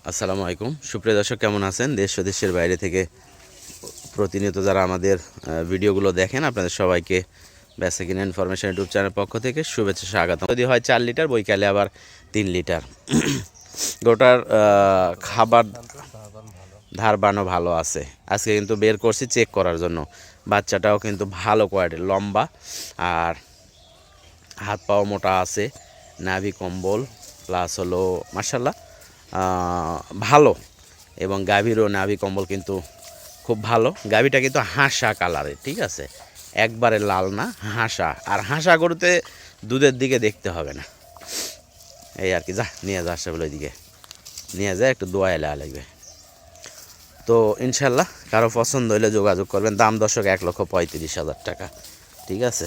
আসসালামু আলাইকুম সুপ্রিয় দর্শক, কেমন আছেন? দেশ ও দেশের বাইরে থেকে প্রতিনিয়ত যারা আমাদের ভিডিওগুলো দেখেন, আপনাদের সবাইকে বেসিক ইনফরমেশন ইউটিউব চ্যানেল পক্ষ থেকে শুভেচ্ছা স্বাগতম। যদি হয় 4 লিটার, বৈকালে আবার 3 লিটার। গোটার খাবার ধারবানও ভালো আছে। আজকে কিন্তু বের করছি চেক করার জন্য। বাচ্চাটাও কিন্তু ভালো কোয়ালিটির, লম্বা আর হাত পাও মোটা আছে, নাভি কম্বল প্লাস হলো মাশাল্লাহ ভালো। এবং গাভীরও নাভি কম্বল কিন্তু খুব ভালো। গাভীটা কিন্তু হাঁসা কালারের, ঠিক আছে, একবারে লাল না, হাঁসা। আর হাঁসা গরুতে দুধের দিকে দেখতে হবে না, এই আর কি। যা নিয়ে যা, আসলে ওইদিকে নিয়ে যায়, একটু দোয়া এলা লাগবে। তো ইনশাল্লাহ কারো পছন্দ হলে যোগাযোগ করবেন। দাম দর্শক 1,35,000 টাকা, ঠিক আছে।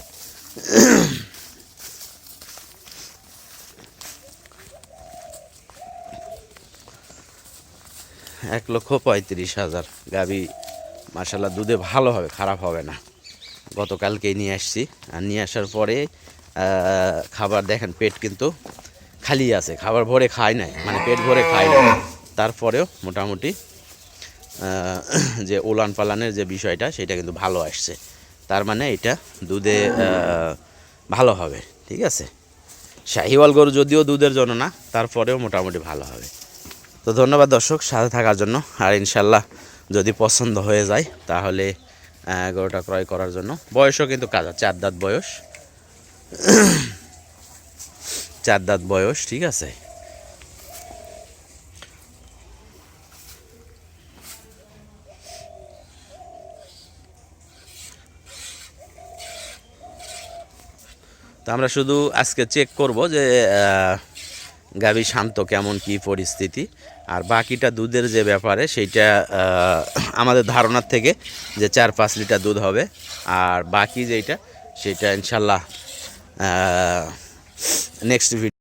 1,35,000 গাভী মাশাল্লাহ দুধে ভালো হবে, খারাপ হবে না। গতকালকেই নিয়ে আসছি, আর নিয়ে আসার পরে খাবার দেখেন, পেট কিন্তু খালি আছে, খাবার ভরে খায় নাই, মানে পেট ভরে খায় নাই। তারপরেও মোটামুটি যে উলান পালানের যে বিষয়টা, সেটা কিন্তু ভালো আসছে। তার মানে এটা দুধে ভালো হবে, ঠিক আছে। শাহিওয়াল গরু যদিও দুধের জন্য না, তারপরেও মোটামুটি ভালো হবে। তো ধন্যবাদ দর্শক সাথে থাকার জন্য। আর ইনশাল্লাহ যদি পছন্দ হয়ে যায় তাহলে গরুটা ক্রয় করার জন্য। বয়সও কিন্তু কাজা, 4 দাঁত বয়স, 4 দাঁত বয়স, ঠিক আছে। তো আমরা শুধু আজকে চেক করব যে গাভী শান্ত কেমন, কি পরিস্থিতি। আর বাকিটা দুধের যে ব্যাপারে, সেইটা আমাদের ধারণার থেকে যে 4-5 লিটার দুধ হবে। আর বাকি যেইটা, সেটা ইনশাল্লাহ নেক্সট ভিডিও